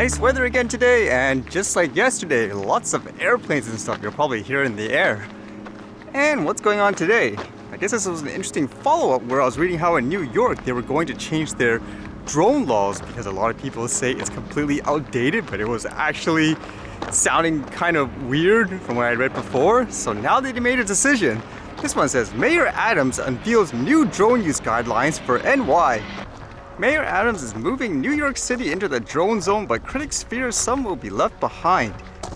Nice weather again today, and just like yesterday, lots of airplanes and stuff you'll probably hear in the air. And what's going on today? I guess this was an interesting follow-up where I was reading how in New York they were going to change their drone laws because a lot of people say it's completely outdated, but it was actually sounding kind of weird from what I read before. So now they made a decision. This one says, Mayor Adams unveils new drone use guidelines for NY. Mayor Adams is moving New York City into the drone zone, but critics fear some will be left behind.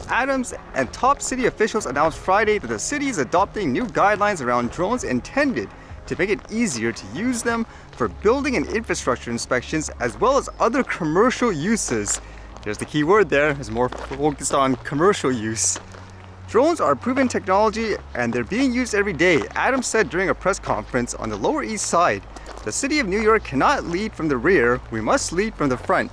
Adams and top city officials announced Friday that the city is adopting new guidelines around drones intended to make it easier to use them for building and infrastructure inspections as well as other commercial uses. There's the key word there, is more focused on commercial use. Drones are proven technology and they're being used every day, Adams said during a press conference on the Lower East Side. The city of New York cannot lead from the rear, we must lead from the front.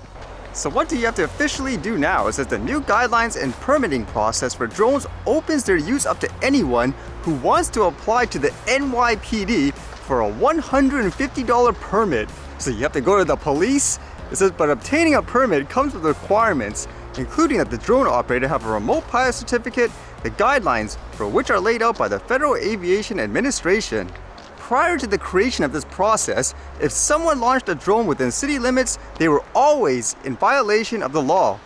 So what do you have to officially do now? It says the new guidelines and permitting process for drones opens their use up to anyone who wants to apply to the NYPD for a $150 permit. So you have to go to the police? It says, but obtaining a permit comes with requirements, including that the drone operator have a remote pilot certificate, the guidelines for which are laid out by the Federal Aviation Administration. Prior to the creation of this process, if someone launched a drone within city limits, they were always in violation of the law.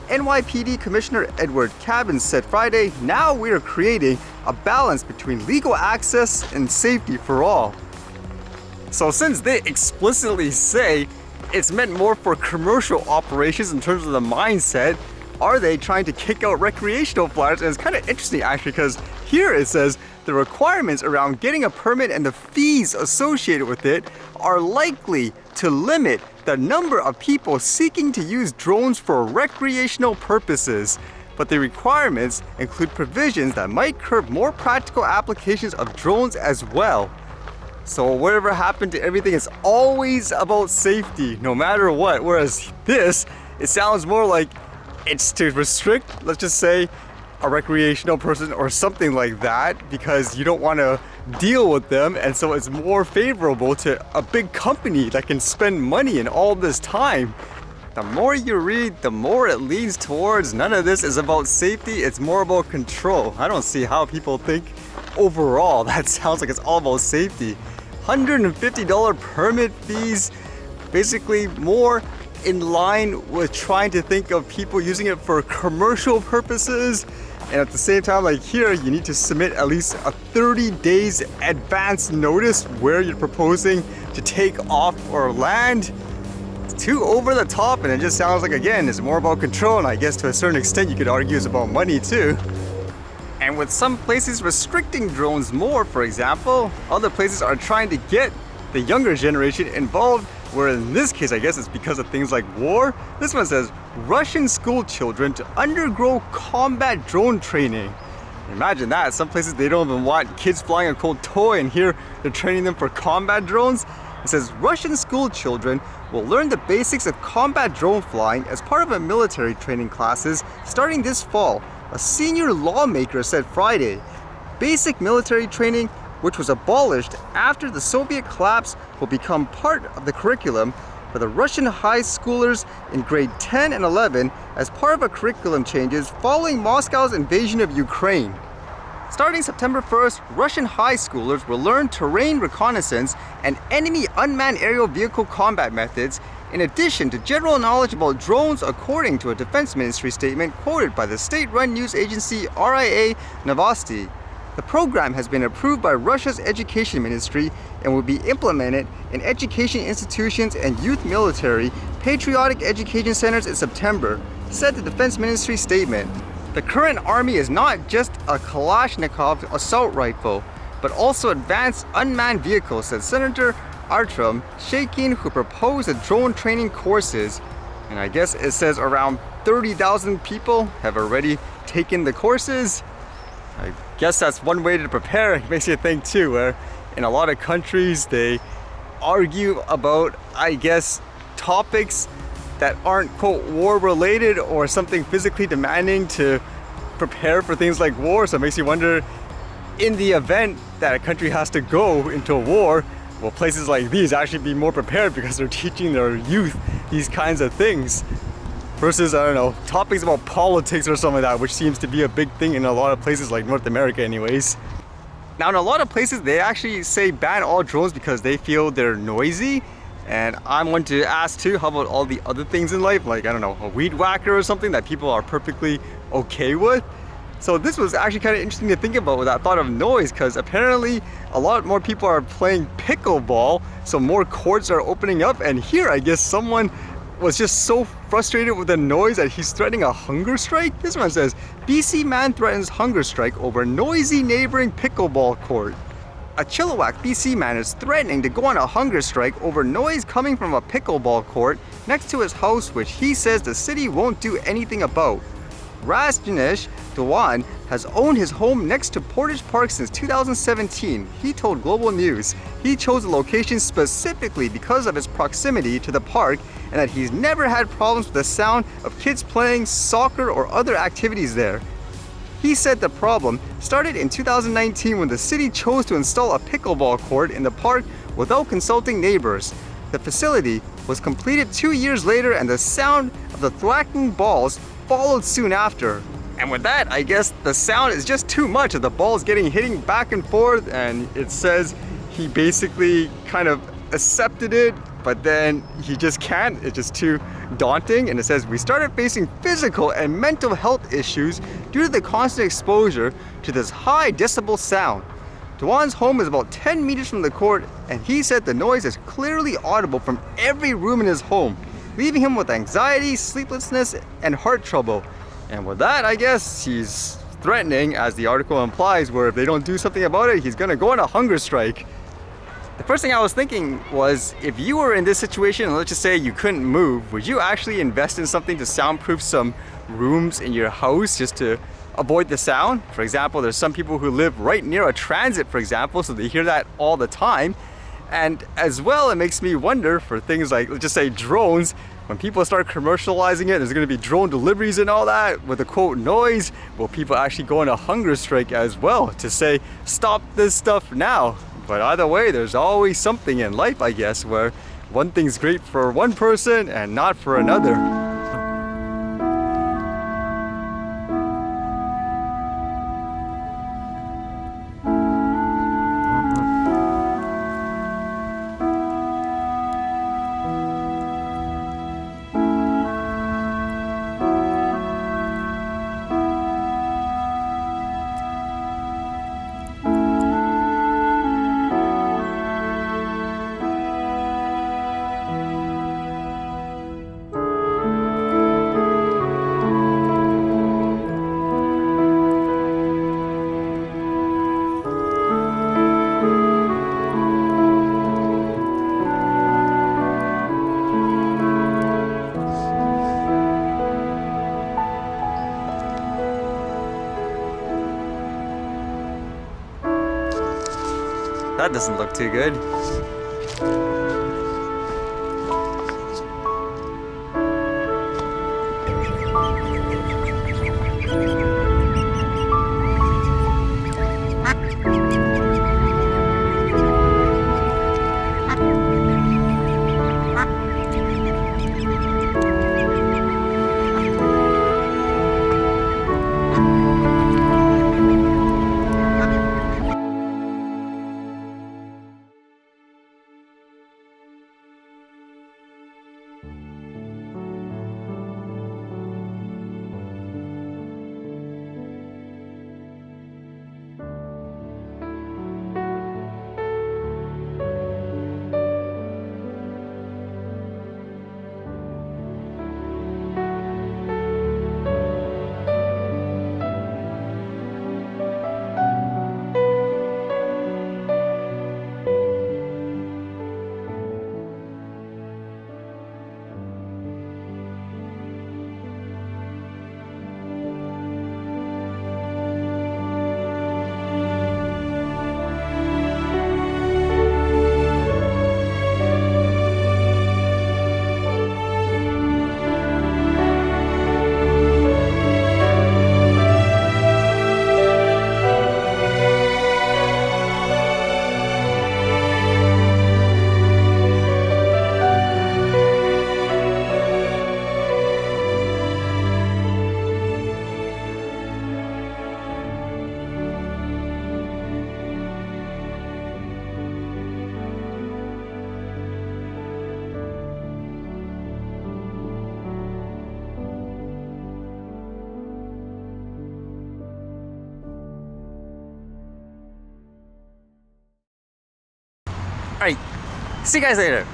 NYPD Commissioner Edward Cabins said Friday, now we are creating a balance between legal access and safety for all. So since they explicitly say it's meant more for commercial operations in terms of the mindset, are they trying to kick out recreational flyers? And it's kind of interesting actually, because here it says the requirements around getting a permit and the fees associated with it are likely to limit the number of people seeking to use drones for recreational purposes. But the requirements include provisions that might curb more practical applications of drones as well. So whatever happened to everything is always about safety, no matter what. Whereas this, it sounds more like it's to restrict, let's just say, a recreational person or something like that, because you don't want to deal with them, and so it's more favorable to a big company that can spend money and all this time. The more you read, the more it leads towards none of this is about safety, it's more about control. I don't see how people think overall that sounds like it's all about safety. $150 permit fees, basically more in line with trying to think of people using it for commercial purposes. And at the same time, like here, you need to submit at least a 30 days advance notice where you're proposing to take off or land. It's too over the top, and it just sounds like, again, it's more about control, and I guess to a certain extent you could argue it's about money too. And with some places restricting drones more, for example, other places are trying to get the younger generation involved, where in this case, I guess it's because of things like war. This one says, Russian school children to undergo combat drone training. Imagine that, some places they don't even want kids flying a cold toy, and here they're training them for combat drones. It says, Russian school children will learn the basics of combat drone flying as part of a military training classes starting this fall, a senior lawmaker said Friday. Basic military training, which was abolished after the Soviet collapse, will become part of the curriculum for the Russian high schoolers in grade 10 and 11 as part of a curriculum changes following Moscow's invasion of Ukraine. Starting September 1st, Russian high schoolers will learn terrain reconnaissance and enemy unmanned aerial vehicle combat methods, in addition to general knowledge about drones, according to a Defense Ministry statement quoted by the state-run news agency RIA Novosti. The program has been approved by Russia's Education Ministry and will be implemented in education institutions and youth military patriotic education centers in September, said the Defense Ministry statement. The current army is not just a Kalashnikov assault rifle, but also advanced unmanned vehicles, said Senator Artem Shaykin, who proposed the drone training courses. And I guess it says around 30,000 people have already taken the courses. I guess that's one way to prepare. It makes you think too, where in a lot of countries they argue about, I guess, topics that aren't quote war related or something physically demanding to prepare for things like war. So it makes you wonder, in the event that a country has to go into a war, will places like these actually be more prepared because they're teaching their youth these kinds of things? versus, I don't know, topics about politics or something like that, which seems to be a big thing in a lot of places like North America anyways. Now in a lot of places they actually say ban all drones because they feel they're noisy, and I want to ask too, how about all the other things in life, like, I don't know, a weed whacker or something that people are perfectly okay with? So this was actually kind of interesting to think about with that thought of noise, because apparently a lot more people are playing pickleball, so more courts are opening up, and here I guess someone was just so frustrated with the noise that he's threatening a hunger strike. This one says, BC man threatens hunger strike over noisy neighboring pickleball court. A Chilliwack, BC man is threatening to go on a hunger strike over noise coming from a pickleball court next to his house, which he says the city won't do anything about. Rajneesh Dewan has owned his home next to Portage Park since 2017. He told Global News he chose the location specifically because of its proximity to the park and that he's never had problems with the sound of kids playing soccer or other activities there. He said the problem started in 2019 when the city chose to install a pickleball court in the park without consulting neighbors. The facility was completed 2 years later and the sound of the thwacking balls followed soon after. And with that, I guess the sound is just too much of the balls hitting back and forth, and it says he basically kind of accepted it, but then he just can't. It's just too daunting. And it says, we started facing physical and mental health issues due to the constant exposure to this high decibel sound. Dewan's home is about 10 meters from the court, and he said the noise is clearly audible from every room in his home, leaving him with anxiety, sleeplessness, and heart trouble. And with that, I guess he's threatening, as the article implies, where if they don't do something about it, he's gonna go on a hunger strike. The first thing I was thinking was, if you were in this situation, and let's just say you couldn't move, would you actually invest in something to soundproof some rooms in your house just to avoid the sound? For example, there's some people who live right near a transit, for example, so they hear that all the time. And as well, it makes me wonder for things like, let's just say drones, when people start commercializing it, there's going to be drone deliveries and all that with the quote noise. Will people actually go on a hunger strike as well to say, stop this stuff now? But either way, there's always something in life, I guess, where one thing's great for one person and not for another. That doesn't look too good. Alright, see you guys later.